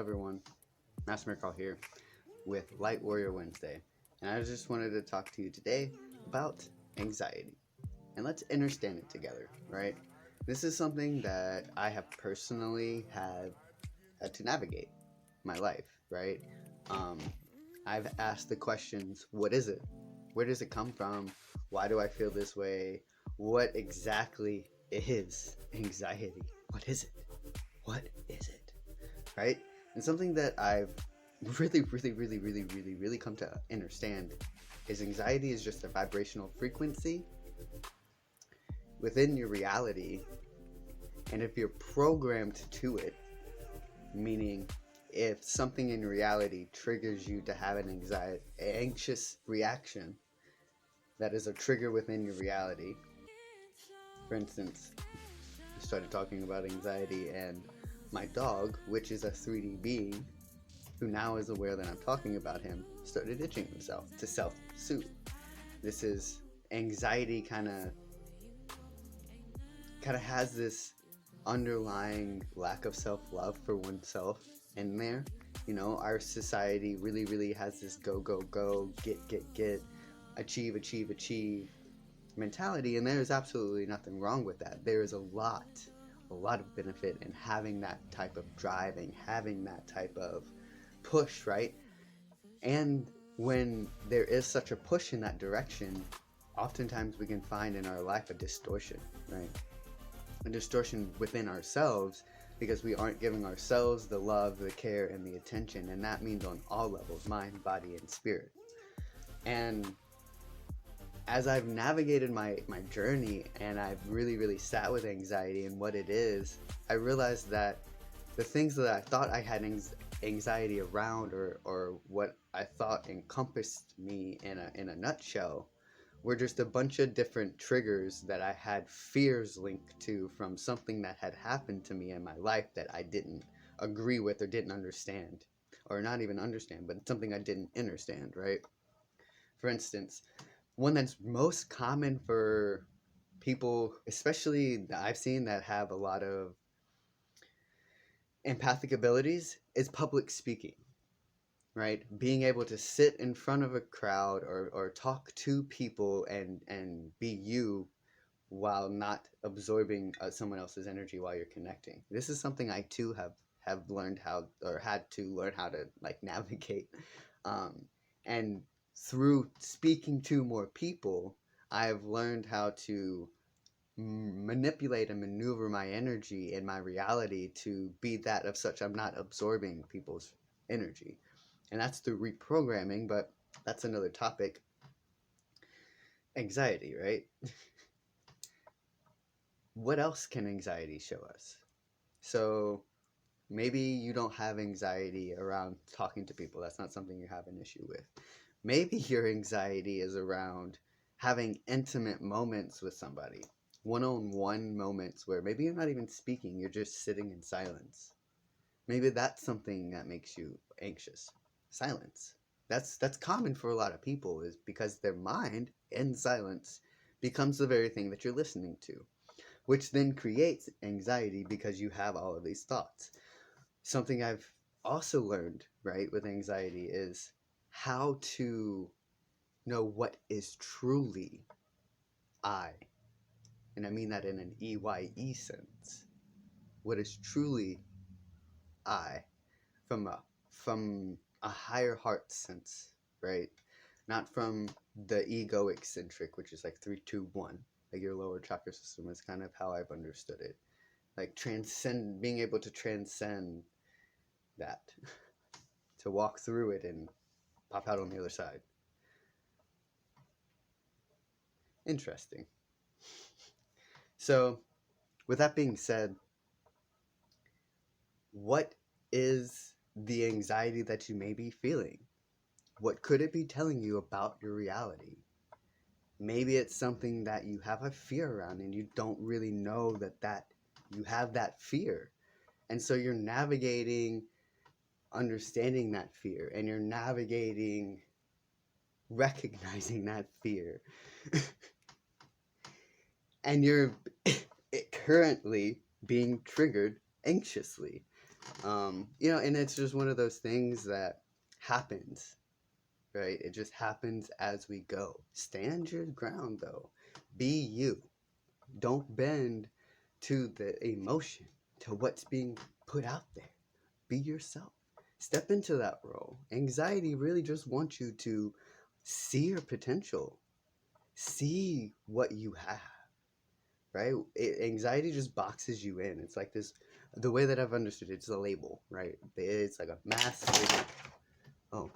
everyone, Master Call here with Light Warrior Wednesday, and I just wanted to talk to you today about anxiety, and let's understand it together, right? This is something that I have personally had to navigate my life, right? Um, I've asked the questions, what is it? Where does it come from? Why do I feel this way? What exactly is anxiety? What is it? What is it? Right? And something that I've really come to understand is anxiety is just a vibrational frequency within your reality. And if you're programmed to it, meaning if something in reality triggers you to have an anxious reaction, that is a trigger within your reality. For instance, we started talking about anxiety, and my dog, which is a 3D being, who now is aware that I'm talking about him, started itching himself to self-soothe. This is anxiety kind of has this underlying lack of self-love for oneself in there. You know, our society really has this go, get, achieve mentality, and there's absolutely nothing wrong with that. There is a lot of benefit in having that type of driving, having that type of push, right? And when there is such a push in that direction, oftentimes we can find in our life a distortion, right? A distortion within ourselves, because we aren't giving ourselves the love, the care, and the attention, and that means on all levels, mind, body, and spirit. And as I've navigated my journey, and I've really sat with anxiety and what it is, I realized that the things that I thought I had anxiety around, or what I thought encompassed me in a nutshell, were just a bunch of different triggers that I had fears linked to from something that had happened to me in my life that I didn't agree with or didn't understand. Or not even understand, but something I didn't understand, right? For instance, one that's most common for people, especially that I've seen that have a lot of empathic abilities, is public speaking, right? Being able to sit in front of a crowd or talk to people and be you while not absorbing someone else's energy while you're connecting. This is something I too have learned how, or had to learn how to like navigate. And through speaking to more people, I've learned how to manipulate and maneuver my energy and my reality to be that of such I'm not absorbing people's energy. And that's through reprogramming, but that's another topic. Anxiety, right? What else can anxiety show us? So maybe you don't have anxiety around talking to people. That's not something you have an issue with. Maybe your anxiety is around having intimate moments with somebody, one-on-one moments where maybe you're not even speaking, you're just sitting in silence. Maybe that's something that makes you anxious. Silence. That's common for a lot of people, is because their mind in silence becomes the very thing that you're listening to, which then creates anxiety because you have all of these thoughts. Something I've also learned, right, with anxiety is how to know what is truly I. And I mean that in an EYE sense. What is truly I from a higher heart sense, right? Not from the ego eccentric, which is like 3, 2, 1. Like your lower chakra system is kind of how I've understood it. Like being able to transcend that, to walk through it and pop out on the other side. Interesting. So, with that being said, what is the anxiety that you may be feeling? What could it be telling you about your reality? Maybe it's something that you have a fear around and you don't really know that you have that fear. And so you're navigating understanding that fear, and you're navigating recognizing that fear. And you're currently being triggered anxiously. And it's just one of those things that happens, right? It just happens as we go. Stand your ground, though. Be you. Don't bend to the emotion, to what's being put out there. Be yourself. Step into that role. Anxiety really just wants you to see your potential, see what you have, right? Anxiety just boxes you in. It's like this, the way that I've understood it, it's a label, right? It's like a mass label. Oh,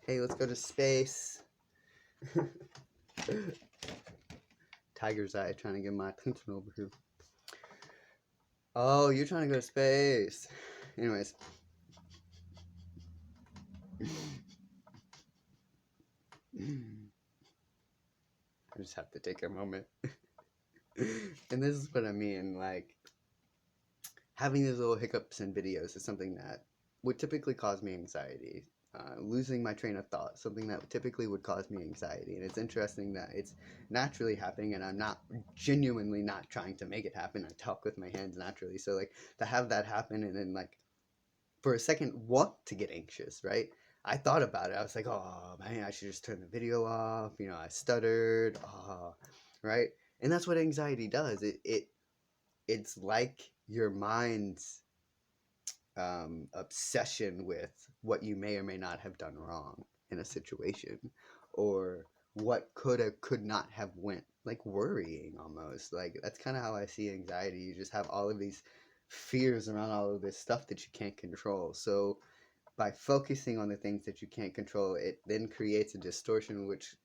hey, let's go to space. Tiger's eye trying to get my attention over here. Oh, you're trying to go to space. Anyways. I just have to take a moment. And this is what I mean, like, having these little hiccups in videos is something that would typically cause me anxiety. Losing my train of thought, something that typically would cause me anxiety. And it's interesting that it's naturally happening, and I'm not genuinely not trying to make it happen. I talk with my hands naturally. So, like, to have that happen and then, like, for a second want to get anxious, right? I thought about it. I was like, oh, man, I should just turn the video off. I stuttered. Oh, right? And that's what anxiety does. It's like your mind's obsession with what you may or may not have done wrong in a situation, or what could not have went, like worrying almost. Like, that's kind of how I see anxiety. You just have all of these fears around all of this stuff that you can't control. So by focusing on the things that you can't control, it then creates a distortion which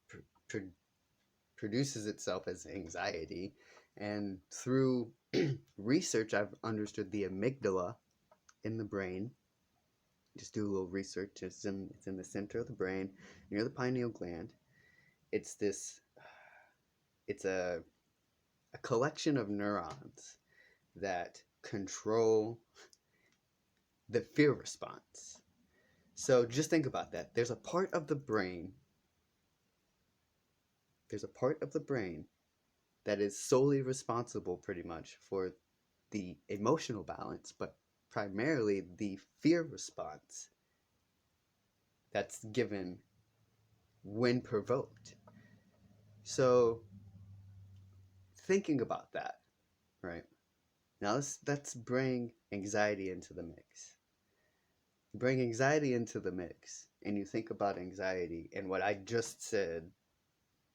produces itself as anxiety. And through research, I've understood the amygdala in the brain. Just do a little research. It's in the center of the brain, near the pineal gland. It's a collection of neurons that control the fear response. So just think about that. There's a part of the brain that is solely responsible pretty much for the emotional balance, but primarily the fear response that's given when provoked. So thinking about that, right? Now let's bring anxiety into the mix. Bring anxiety into the mix, and you think about anxiety and what I just said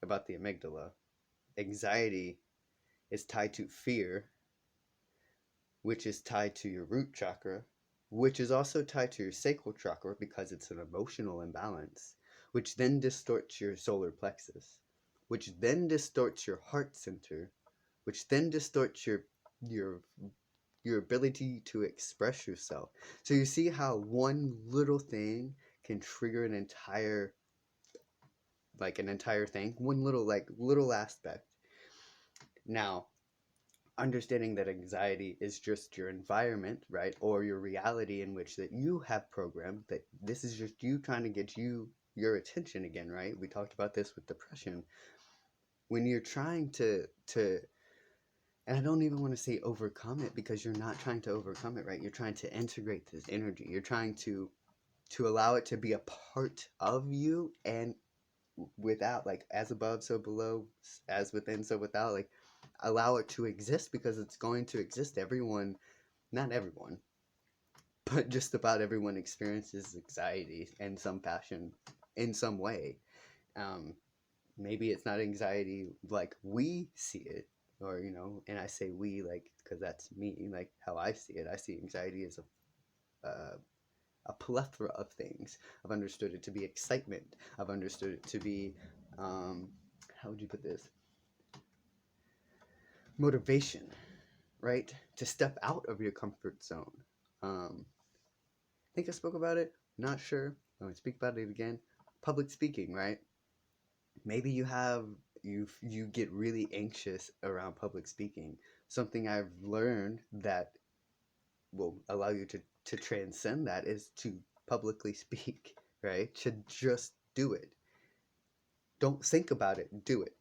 about the amygdala. Anxiety is tied to fear, which is tied to your root chakra, which is also tied to your sacral chakra because it's an emotional imbalance, which then distorts your solar plexus, which then distorts your heart center, which then distorts your ability to express yourself. So you see how one little thing can trigger an entire thing, one little aspect. Now, understanding that anxiety is just your environment, right, or your reality in which that you have programmed, that this is just you trying to get your attention again, right? We talked about this with depression. When you're trying to and I don't even want to say overcome it, because you're not trying to overcome it, right? You're trying to integrate this energy. You're trying to allow it to be a part of you, and without, like, as above so below, as within so without, like, allow it to exist, because it's going to exist. Everyone, not everyone, but just about everyone experiences anxiety in some fashion, in some way. Maybe it's not anxiety like we see it, or and I say we, like, because that's me, like how I see it. I see anxiety as a plethora of things. I've understood it to be excitement. I've understood it to be how would you put this, motivation, right? To step out of your comfort zone. I think I spoke about it. Not sure. I'm gonna speak about it again. Public speaking, right? Maybe you get really anxious around public speaking. Something I've learned that will allow you to transcend that is to publicly speak, right? To just do it. Don't think about it. Do it.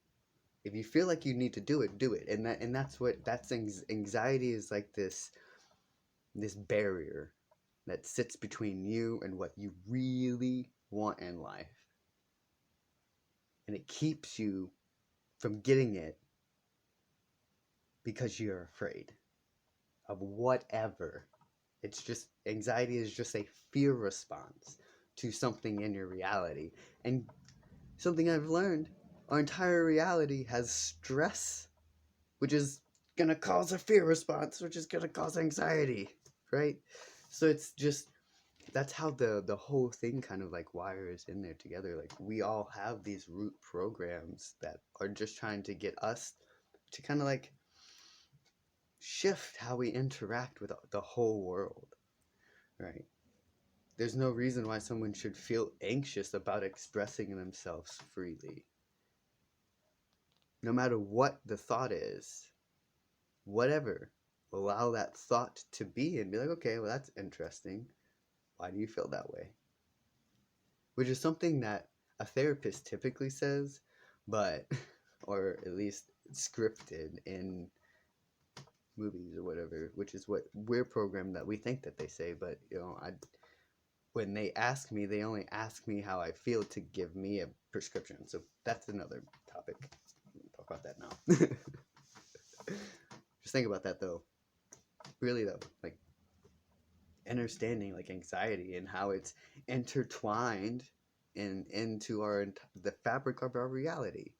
If you feel like you need to do it, do it. And that's anxiety is like this barrier, that sits between you and what you really want in life. And it keeps you from getting it because you're afraid of whatever. It's just, anxiety is just a fear response to something in your reality. And something I've learned, our entire reality has stress, which is going to cause a fear response, which is going to cause anxiety, right? So it's just, that's how the whole thing kind of like wires in there together. Like, we all have these root programs that are just trying to get us to kind of like shift how we interact with the whole world, right? There's no reason why someone should feel anxious about expressing themselves freely. No matter what the thought is, whatever, allow that thought to be and be like, okay, well, that's interesting. Why do you feel that way? Which is something that a therapist typically says, but, or at least scripted in movies or whatever, which is what we're programmed that we think that they say. But, you know, when they ask me, they only ask me how I feel to give me a prescription. So that's another topic. We'll talk about that now. Just think about that, though. Really, though, like, understanding like anxiety and how it's intertwined into the fabric of our reality.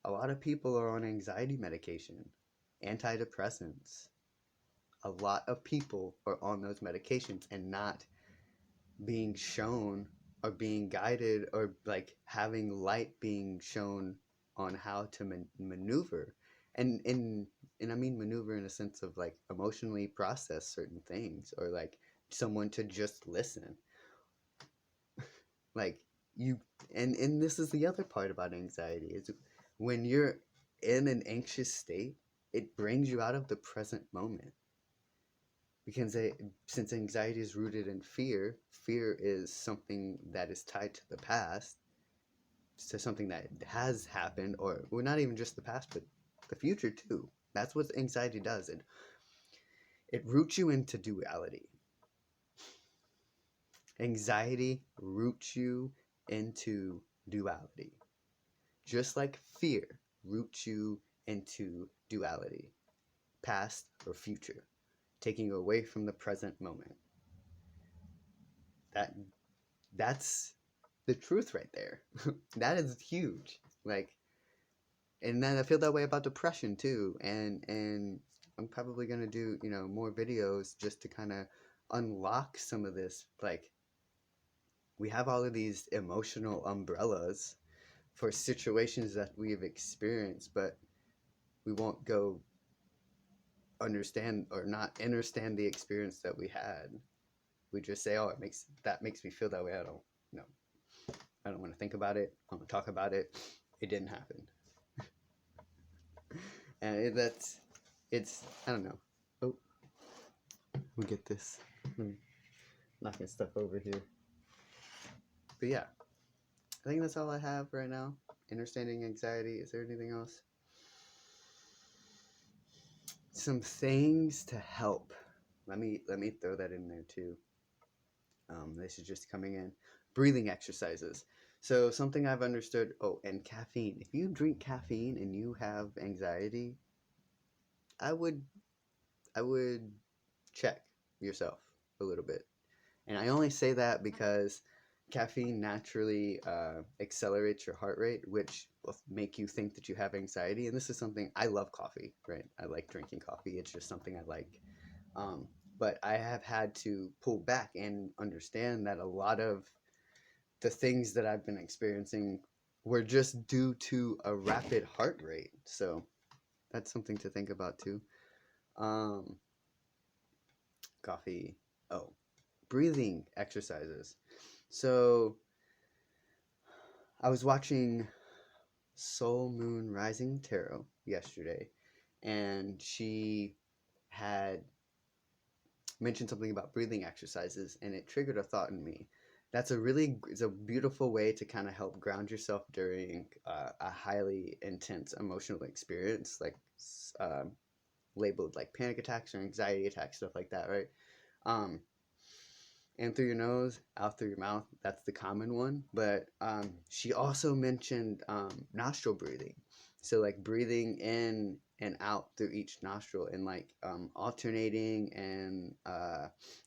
A lot of people are on anxiety medication, antidepressants. A lot of people are on those medications and not being shown or being guided or like having light being shown on how to maneuver and I mean maneuver in a sense of like emotionally process certain things, or like someone to just listen. Like, you, and this is the other part about anxiety, is when you're in an anxious state, it brings you out of the present moment. Because since anxiety is rooted in fear, fear is something that is tied to the past, to something that has happened, or well, not even just the past, but the future too. That's what anxiety does. It roots you into duality. Anxiety roots you into duality. Just like fear roots you into duality, past or future, taking you away from the present moment. That's the truth right there. That is huge. Like, and then I feel that way about depression too. And I'm probably gonna do, you know, more videos just to kind of unlock some of this. Like, we have all of these emotional umbrellas for situations that we've experienced, but we won't go understand or not understand the experience that we had. We just say, oh, that makes me feel that way. I don't know. I don't want to think about it. I don't want to talk about it. It didn't happen. And it's, I don't know. Oh, we get this. Knocking stuff over here. But yeah, I think that's all I have right now. Understanding anxiety. Is there anything else? Some things to help. Let me throw that in there too. This is just coming in. Breathing exercises. So something I've understood. Oh, and caffeine. If you drink caffeine and you have anxiety, I would check yourself a little bit. And I only say that because caffeine naturally accelerates your heart rate, which will make you think that you have anxiety. And this is something, I love coffee, right? I like drinking coffee. It's just something I like. But I have had to pull back and understand that a lot of the things that I've been experiencing were just due to a rapid heart rate. So that's something to think about too. Coffee. Oh, breathing exercises. So I was watching Soul Moon Rising Tarot yesterday, and she had mentioned something about breathing exercises, and it triggered a thought in me. It's a beautiful way to kind of help ground yourself during a highly intense emotional experience, like labeled like panic attacks or anxiety attacks, stuff like that, right? in through your nose, out through your mouth. That's the common one. But she also mentioned nostril breathing. So like breathing in and out through each nostril and like alternating. And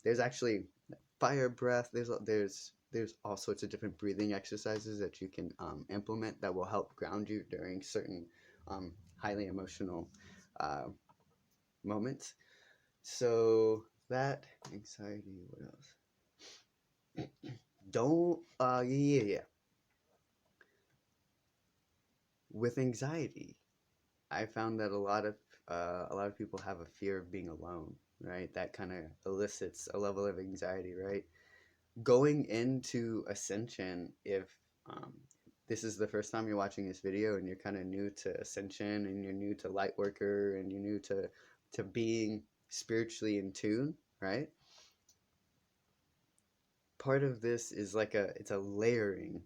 there's actually fire breath. There's all sorts of different breathing exercises that you can implement that will help ground you during certain highly emotional uh, moments. So that anxiety. What else? Don't. Yeah. With anxiety, I found that a lot of people have a fear of being alone. Right. That kind of elicits a level of anxiety. Right. Going into Ascension, if um, this is the first time you're watching this video and you're kind of new to Ascension and you're new to Light Worker and you're new to being spiritually in tune, right? Part of this is like it's a layering.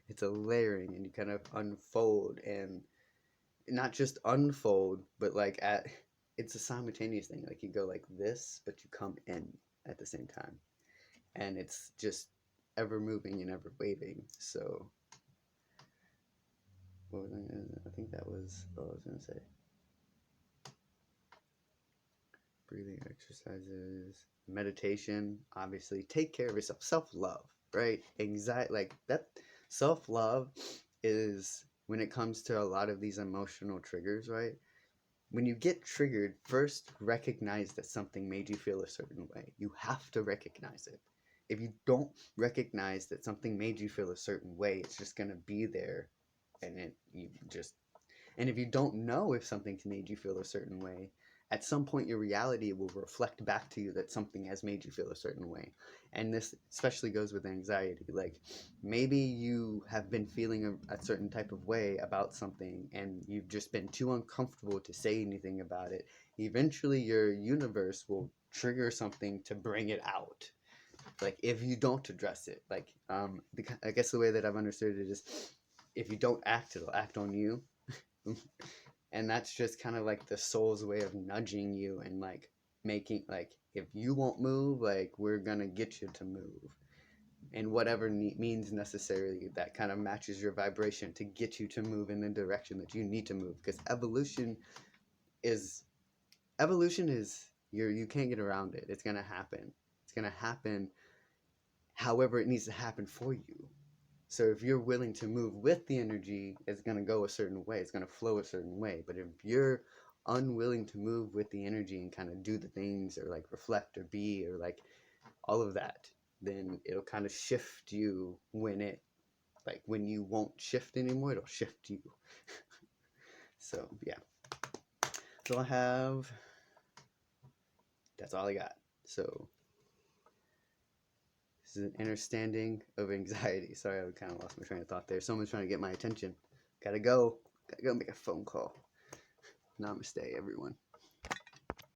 It's a layering, and you kind of unfold, and not just unfold, but like it's a simultaneous thing. Like you go like this, but you come in at the same time. And it's just ever moving and ever waving. So what was I think that was what I was gonna say. Breathing exercises, meditation, obviously. Take care of yourself. Self-love, right? Anxiety, like that. Self-love is when it comes to a lot of these emotional triggers, right? When you get triggered, first recognize that something made you feel a certain way. You have to recognize it. If you don't recognize that something made you feel a certain way, it's just gonna be there, and and if you don't know if something's made you feel a certain way, at some point your reality will reflect back to you that something has made you feel a certain way. And this especially goes with anxiety. Like maybe you have been feeling a certain type of way about something and you've just been too uncomfortable to say anything about it. Eventually your universe will trigger something to bring it out. Like if you don't address it, like I guess the way that I've understood it is if you don't act, it'll act on you. And that's just kind of like the soul's way of nudging you and like making like if you won't move, like we're gonna get you to move, and whatever means necessarily that kind of matches your vibration to get you to move in the direction that you need to move. Because is you can't get around it. It's gonna happen. It's gonna happen however it needs to happen for you. So if you're willing to move with the energy, it's going to go a certain way. It's going to flow a certain way. But if you're unwilling to move with the energy and kind of do the things or like reflect or be or like all of that, then it'll kind of shift you when you won't shift anymore, it'll shift you. So yeah, that's all I have. That's all I got. So this is an understanding of anxiety. Sorry, I kind of lost my train of thought there. Someone's trying to get my attention. Gotta go make a phone call. Namaste, everyone.